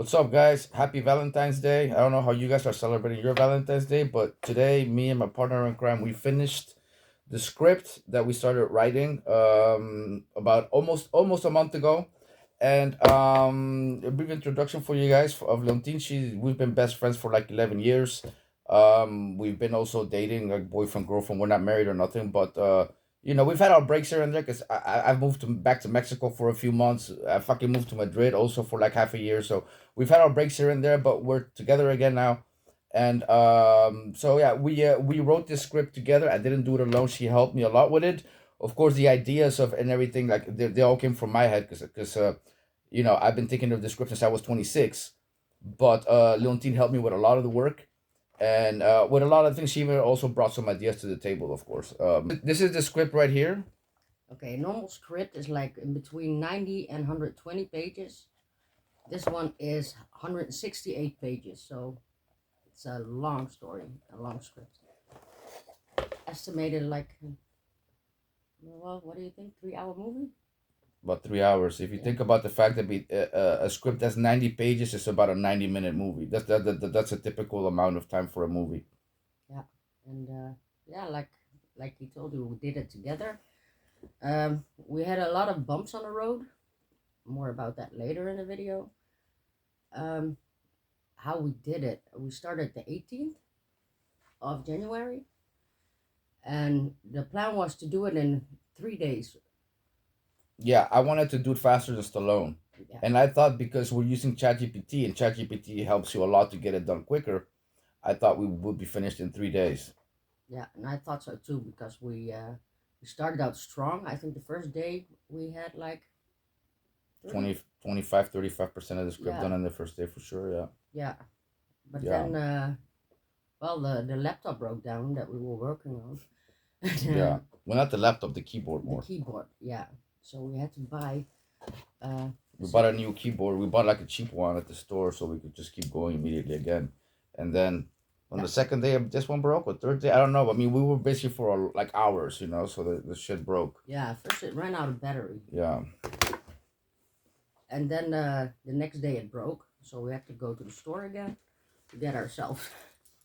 What's up, guys? Happy Valentine's Day. I don't know how you guys are celebrating your Valentine's Day, but today, me and my partner in crime, we finished the script that we started writing about almost a month ago. And a brief introduction for you guys of Leontine. We've been best friends for like 11 years. We've been also dating, like boyfriend girlfriend. We're not married or nothing, but we've had our breaks here and there because I've moved back to Mexico for a few months. I fucking moved to Madrid also for like half a year. So we've had our breaks here and there, but we're together again now. And so yeah, we wrote this script together. I didn't do it alone. She helped me a lot with it. Of course, the ideas of and everything like they all came from my head because I've been thinking of the script since I was 26. But Leontine helped me with a lot of the work and with a lot of things. She even also brought some ideas to the table, of course. This is the script right here. Okay, normal script is like in between 90 and 120 pages. This one is 168 pages, so it's a long story, a long script. Estimated like, well, what do you think? 3-hour movie? About 3 hours. If you Yeah, think about the fact that a script that's 90 pages is about a 90-minute movie. That's a typical amount of time for a movie. yeah, and yeah, like he told you, we did it together. We had a lot of bumps on the road. More about that later in the video. Um, how we did it. We started the 18th of January, and the plan was to do it in 3 days. Yeah, I wanted to do it faster than Stallone. Yeah, And I thought because we're using ChatGPT and ChatGPT helps you a lot to get it done quicker, I thought we would be finished in 3 days. yeah, and I thought so too because we started out strong. I think the first day we had like 30. 20, 25, 35% of the script Yeah, done on the first day for sure. Yeah. yeah, but Yeah. then well, the laptop broke down that we were working on. Yeah. Well, not the laptop, the keyboard The more. keyboard, yeah. So we had to buy uh, a We bought a second. new keyboard. We bought like a cheap one at the store so we could just keep going immediately again. And then on the Yeah, second day, this one broke, or third day, I don't know. I mean, we were busy for like hours, so the shit broke. yeah. First it ran out of battery, Yeah. and then the next day it broke. So we had to go to the store again to get ourselves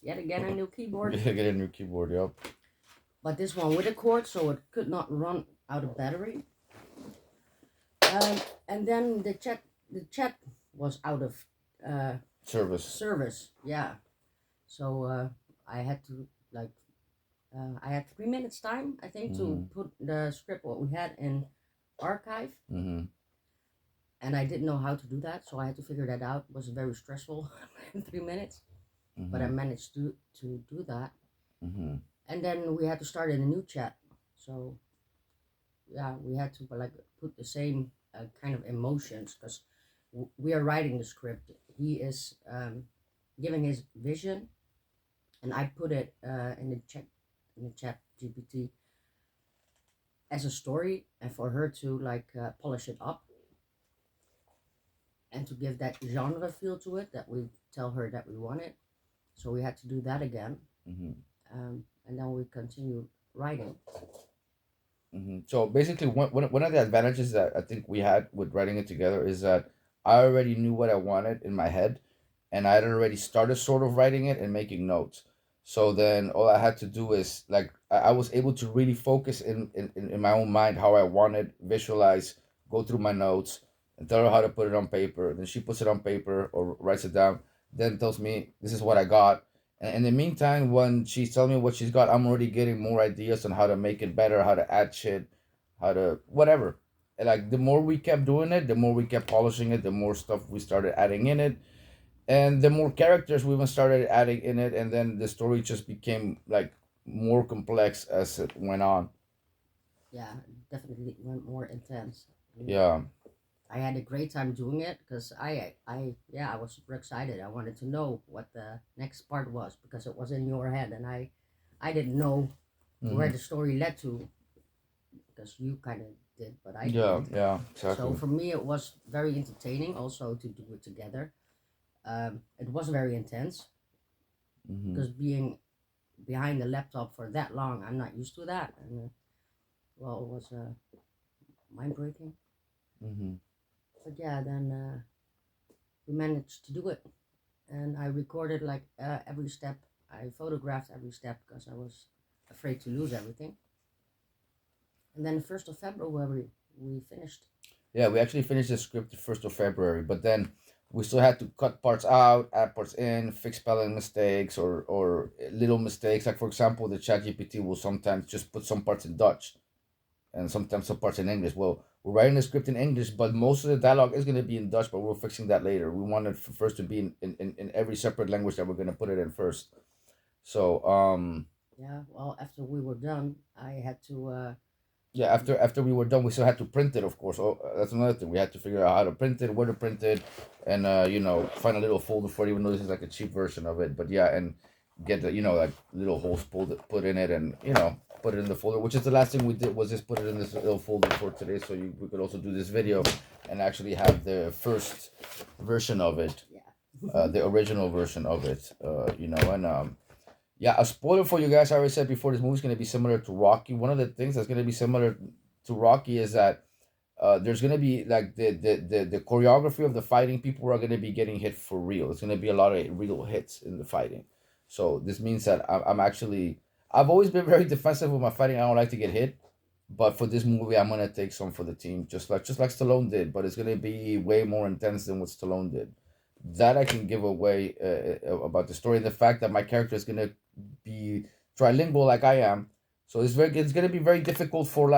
yet again a new keyboard. Yeah, get a new keyboard, yep. But this one with a cord, so it could not run out of battery. And then the chat was out of Service. service. Yeah, so I had to like I had 3 minutes time, I think, to put the script what we had in archive, Mm-hmm. and I didn't know how to do that, so I had to figure that out. It was very stressful in 3 minutes, but I Mm-hmm. managed to do that. Mm-hmm. And then we had to start in a new chat, so yeah, we had to like put the same kind of emotions because we are writing the script. He is giving his vision, and I put it in the chat GPT as a story, and for her to like polish it up and to give that genre feel to it that we tell her that we want it. So we had to do that again, Mm-hmm. and then we continued writing. Mm-hmm. So basically, one of the advantages that I think we had with writing it together is that I already knew what I wanted in my head, and I had already started sort of writing it and making notes. So then all I had to do is like I was able to really focus in my own mind how I wanted, visualize, go through my notes, and tell her how to put it on paper. Then she puts it on paper or writes it down. Then tells me this is what I got. And in the meantime, when she's telling me what she's got, I'm already getting more ideas on how to make it better, how to add shit, how to whatever. And like the more we kept doing it, the more we kept polishing it, the more stuff we started adding in it, and the more characters we even started adding in it, and then the story just became like more complex as it went on. Yeah, definitely went more intense. And Yeah. I had a great time doing it because I was super excited. I wanted to know what the next part was because it was in your head, and I didn't know where Mm-hmm. the story led to because you kind of did, but I Yeah. didn't. Yeah. So Exactly. for me, it was very entertaining also to do it together. It was very intense Mm-hmm. because being behind the laptop for that long, I'm not used to that, and well, it was mind breaking. Mm-hmm. But yeah, then we managed to do it, and I recorded like every step. I photographed every step because I was afraid to lose everything. And then the 1st of February we finished. Yeah, we actually finished the script the 1st of February, but then we still had to cut parts out, add parts in, fix spelling mistakes or little mistakes. Like for example, the ChatGPT will sometimes just put some parts in Dutch and sometimes some parts in English. Well, we're writing the script in English, but most of the dialogue is going to be in Dutch, but we're fixing that later. We wanted first to be in every separate language that we're going to put it in first. So, Yeah, well, after we were done, I had to yeah, after we were done, we still had to print it, of course. Oh, that's another thing. We had to figure out how to print it, where to print it, and find a little folder for it, even though this is like a cheap version of it. But yeah, and get the like little holes put in it, and put it in the folder. Which is the last thing we did was just put it in this little folder for today, so we could also do this video and actually have the first version of it, yeah. the original version of it. And yeah, a spoiler for you guys. I already said before, this movie's going to be similar to Rocky. One of the things that's going to be similar to Rocky is that there's going to be like the choreography of the fighting. People are going to be getting hit for real. It's going to be a lot of real hits in the fighting. So this means that I'm actually, I've always been very defensive with my fighting. I don't like to get hit. But for this movie, I'm gonna take some for the team, just like Stallone did. But it's gonna be way more intense than what Stallone did. That I can give away about the story. The fact that my character is gonna be trilingual like I am, so it's gonna be very difficult for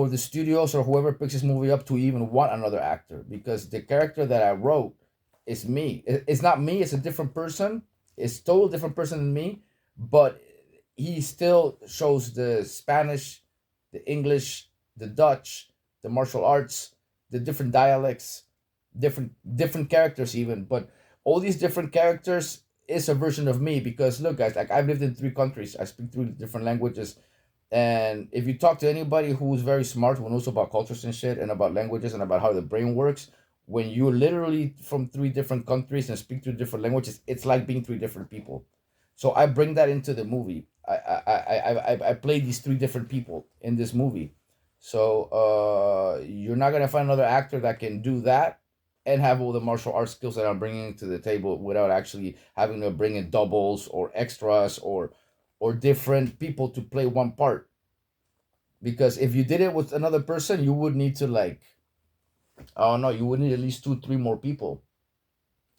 the studios or whoever picks this movie up to even want another actor, because the character that I wrote is me. It's not me. It's a different person. It's a total different person than me, but he still shows the Spanish, the English, the Dutch, the martial arts, the different dialects, different characters even. But all these different characters is a version of me, because look guys, like I've lived in 3 countries. I speak 3 different languages. And if you talk to anybody who's very smart, who knows about cultures and shit and about languages and about how the brain works, when you're literally from 3 different countries and speak 3 different languages, it's like being 3 different people. So I bring that into the movie. I play these 3 different people in this movie. So you're not gonna find another actor that can do that and have all the martial arts skills that I'm bringing to the table without actually having to bring in doubles or extras or different people to play one part. Because if you did it with another person, you would need to like, I don't know, you would need at least 2, 3 more people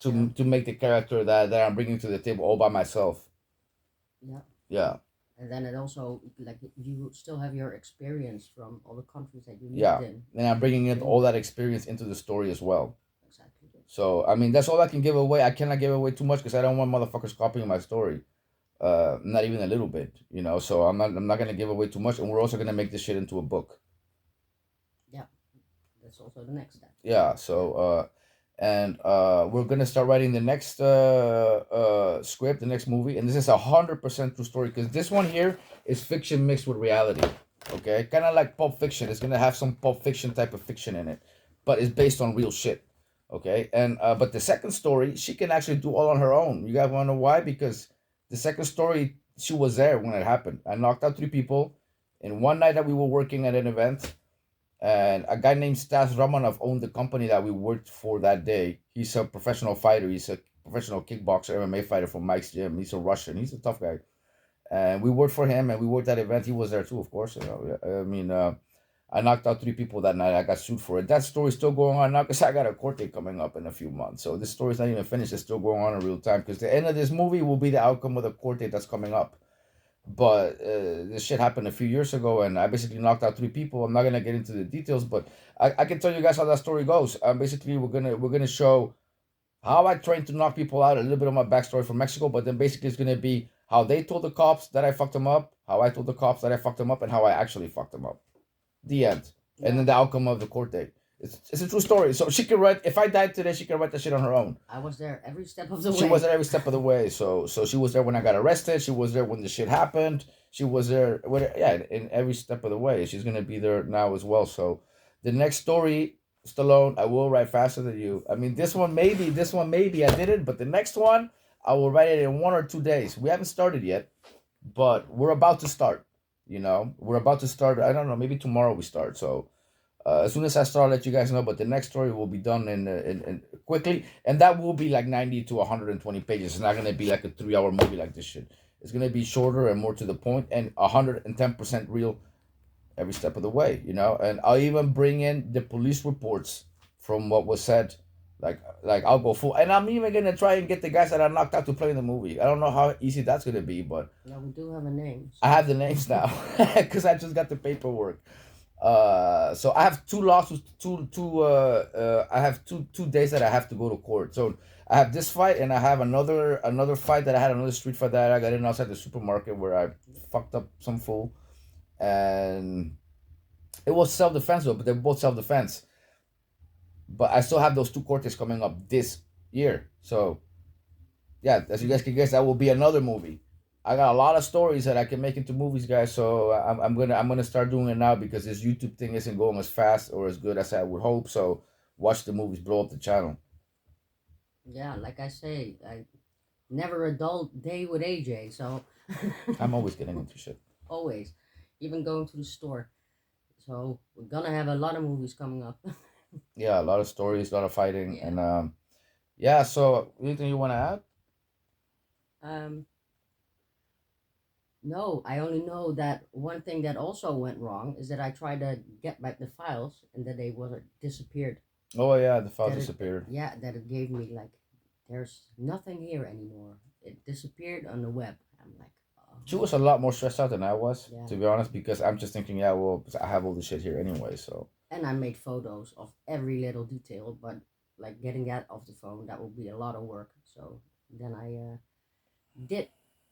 Yeah. to make the character that I'm bringing to the table all by myself. Yeah. Yeah. And then it also, like, you still have your experience from all the countries that you lived Yeah, in. and I'm bringing in Bring all that that. experience into the story as well. Exactly. So I mean, that's all I can give away. I cannot give away too much because I don't want motherfuckers copying my story. Not even a little bit. So I'm not gonna give away too much, and we're also gonna make this shit into a book. Yeah. That's also the next step. Yeah. So and we're gonna start writing the next script, the next movie, and this is 100% true story, because this one here is fiction mixed with reality. Okay, kind of like Pulp Fiction. It's gonna have some Pulp Fiction type of fiction in it, but it's based on real shit. Okay, and but the second story she can actually do all on her own. You guys want to know why? Because the second story, she was there when it happened. I knocked out 3 people in one night that we were working at an event, and a guy named Stas Romanov owned the company that we worked for that day. He's a professional fighter. He's a professional kickboxer, MMA fighter from Mike's gym. He's a Russian. He's a tough guy. And we worked for him, and we worked that event. He was there too, of course. I mean, I knocked out 3 people that night. I got sued for it. That story's still going on now because I got a court date coming up in a few months. So this story's not even finished. It's still going on in real time, because the end of this movie will be the outcome of the court date that's coming up. But this shit happened a few years ago, and I basically knocked out 3 people. I'm not gonna get into the details, but I can tell you guys how that story goes. Basically, we're gonna show how I trained to knock people out, a little bit of my backstory from Mexico, but then basically it's gonna be how they told the cops that I fucked them up, how I told the cops that I fucked them up, and how I actually fucked them up. The end. And then the outcome of the court date. It's a true story. So she can write. If I died today, she can write that shit on her own. I was there every step of the way. She was there every step of the way. So she was there when I got arrested. She was there when the shit happened. She was there. Yeah, in every step of the way. She's gonna be there now as well. So the next story, Stallone, I will write faster than you. I mean, this one maybe I did it, but the next one I will write it in 1 or 2 days. We haven't started yet, but we're about to start. We're about to start. I don't know. Maybe tomorrow we start. So As soon as I start, I'll let you guys know. But the next story will be done in quickly, and that will be like 90 to 120 pages. It's not gonna be like a 3 hour movie like this shit. It's gonna be shorter and more to the point, and 110% real every step of the way. And I'll even bring in the police reports from what was said. Like I'll go full, and I'm even gonna try and get the guys that are knocked out to play in the movie. I don't know how easy that's gonna be, but Yeah, we do have a name. I have the names now because I just got the paperwork. So I have two lawsuits, I have two days that I have to go to court. So I have this fight, and I have another fight that I had, another street fight that I got in outside the supermarket where I fucked up some fool, and it was self defense though, but they're both self defense. But I still have those two court dates coming up this year. So yeah, as you guys can guess, that will be another movie. I got a lot of stories that I can make into movies, guys. So I'm gonna start doing it now because this YouTube thing isn't going as fast or as good as I would hope. So watch the movies, blow up the channel. Yeah, like I say, I never a dull day with AJ. So I'm always getting into shit. always, even going to the store. So we're gonna have a lot of movies coming up. Yeah, a lot of stories, a lot of fighting, Yeah. and yeah. So anything you want to add? Um, no, I only know that one thing that also went wrong is that I tried to get back the files and that they was disappeared. Oh yeah, the file That it, disappeared. yeah, that it gave me like, there's nothing here anymore. It disappeared on the web. I'm like, She was a lot more stressed out than I was, Yeah. to be honest, because I'm just thinking, yeah, well, I have all the shit here anyway, so. and I made photos of every little detail, but like getting that off the phone, that would be a lot of work. So then I did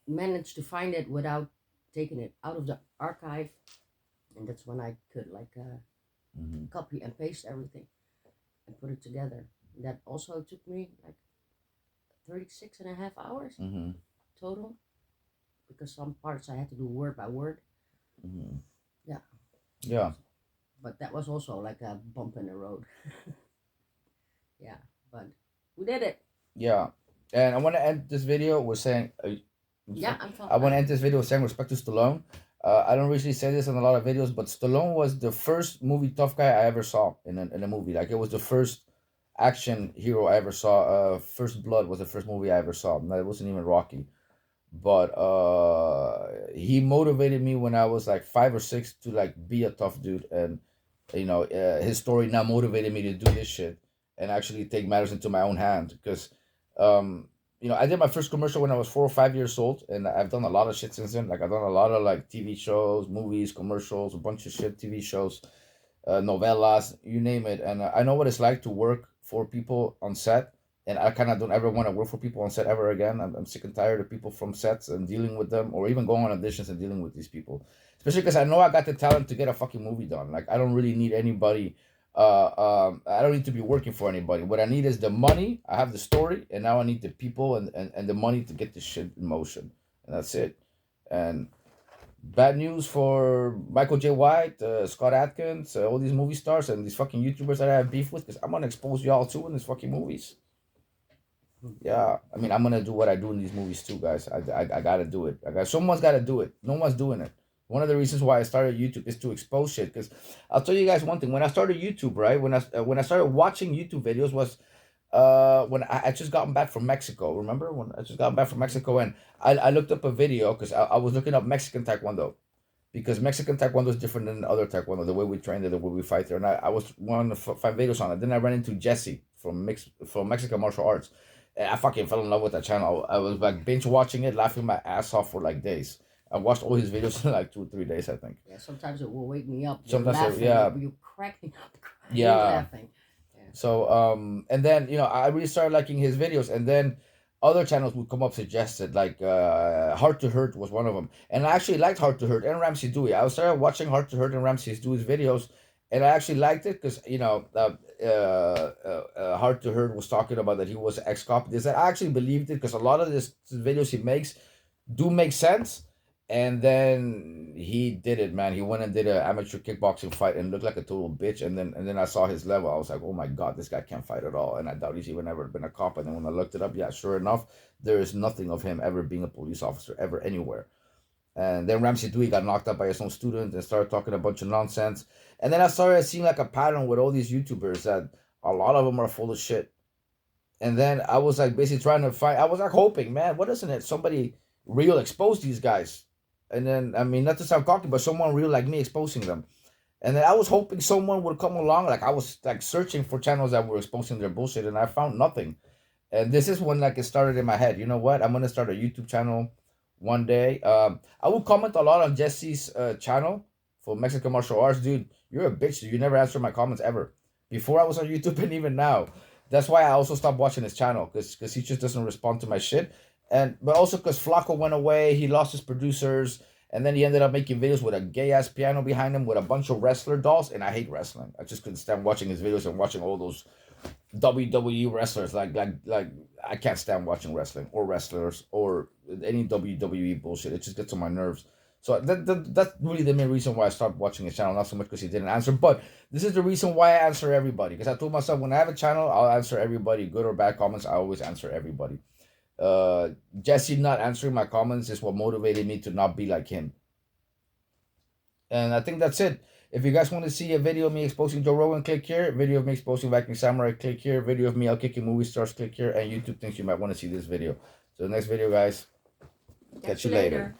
manage to find it without taking it out of the archive, and that's when I could like copy and paste everything and put it together. That also took me like 36.5 hours Mm-hmm. total, because some parts I had to do word by word. Mm-hmm. Yeah. Yeah. But that was also like a bump in the road. Yeah, but we did it. Yeah. And I want to end this video with saying, Yeah, I'm fine. I want to end this video with saying respect to Stallone. I don't usually say this in a lot of videos, but Stallone was the first movie tough guy I ever saw in a movie. Like, it was the first action hero I ever saw. First Blood was the first movie I ever saw. No, it wasn't even Rocky. But he motivated me when I was like 5 or 6 to like be a tough dude, and his story now motivated me to do this shit and actually take matters into my own hand. Because I did my first commercial when I was 4 or 5 years old, and I've done a lot of shit since then. Like, I've done a lot of like TV shows, movies, commercials, a bunch of shit, TV shows, novellas, you name it. And I know what it's like to work for people on set, and I kind of don't ever want to work for people on set ever again. I'm sick and tired of people from sets and dealing with them, or even going on auditions and dealing with these people. Especially because I know I got the talent to get a fucking movie done. Like, I don't really need anybody. I don't need to be working for anybody. What I need is the money. I have the story, and now I need the people and the money to get this shit in motion. And that's it. And bad news for Michael J. White, Scott Adkins, all these movie stars and these fucking YouTubers that I have beef with, because I'm gonna expose y'all too in these fucking movies. Yeah, I mean, I'm gonna do what I do in these movies too, guys. I gotta do it. Someone's gotta do it. No one's doing it. One of the reasons why I started YouTube is to expose shit. Because I'll tell you guys one thing. When I started YouTube, right? When I started watching YouTube videos was when I just gotten back from Mexico. Remember when I just got back from Mexico, and I looked up a video because I was looking up Mexican Taekwondo, because Mexican Taekwondo is different than other Taekwondo. The way we train it, the way we fight there, and I was wanting to find videos on it. Then I ran into Jesse from Mexican martial arts. And I fucking fell in love with that channel. I was like binge watching it, laughing my ass off for like days. I watched all his videos in like 2 or 3 days, I think. Yeah, sometimes it will wake me up. You're Sometimes laughing, yeah. you're cracking up, Yeah. laughing. Yeah. So and then I really started liking his videos, and then other channels would come up suggested, like Heart to Hurt was one of them, and I actually liked Heart to Hurt and Ramsey Dewey. I started watching Heart to Hurt and Ramsey Dewey's videos, and I actually liked it because Heart to Hurt was talking about that he was an ex-cop. This I actually believed it, because a lot of this videos he makes do make sense. And then he did it, man. He went and did an amateur kickboxing fight and looked like a total bitch. And then I saw his level. I was like, oh my god, this guy can't fight at all. And I doubt he's even ever been a cop. And then when I looked it up, yeah, sure enough, there is nothing of him ever being a police officer ever anywhere. And then Ramsey Dewey got knocked up by his own student and started talking a bunch of nonsense. And then I started seeing like a pattern with all these YouTubers that a lot of them are full of shit. And then I was like basically trying to find, I was like hoping, man, what isn't it? Somebody real expose these guys. And then, I mean, not to sound cocky, but someone real like me exposing them. And then I was hoping someone would come along. Like I was like searching for channels that were exposing their bullshit and I found nothing. And this is when like it started in my head. You know what? I'm gonna start a YouTube channel one day. I will comment a lot on Jesse's channel for Mexican martial arts, dude. You're a bitch. You never answer my comments ever. Before I was on YouTube and even now. That's why I also stopped watching his channel because he just doesn't respond to my shit. And but also because Flacco went away, he lost his producers, and then he ended up making videos with a gay ass piano behind him with a bunch of wrestler dolls. And I hate wrestling. I just couldn't stand watching his videos and watching all those WWE wrestlers. Like I can't stand watching wrestling or wrestlers or any WWE bullshit. It just gets on my nerves. So that's really the main reason why I stopped watching his channel. Not so much because he didn't answer, but this is the reason why I answer everybody. Because I told myself when I have a channel, I'll answer everybody, good or bad comments. I always answer everybody. Jesse not answering my comments is what motivated me to not be like him. And I think that's it. If you guys want to see a video of me exposing Joe Rogan, click here. Video of me exposing Viking Samurai, click here. Video of me out kicking movie stars, click here. And YouTube thinks you might want to see this video. So the next video, guys. Catch you later.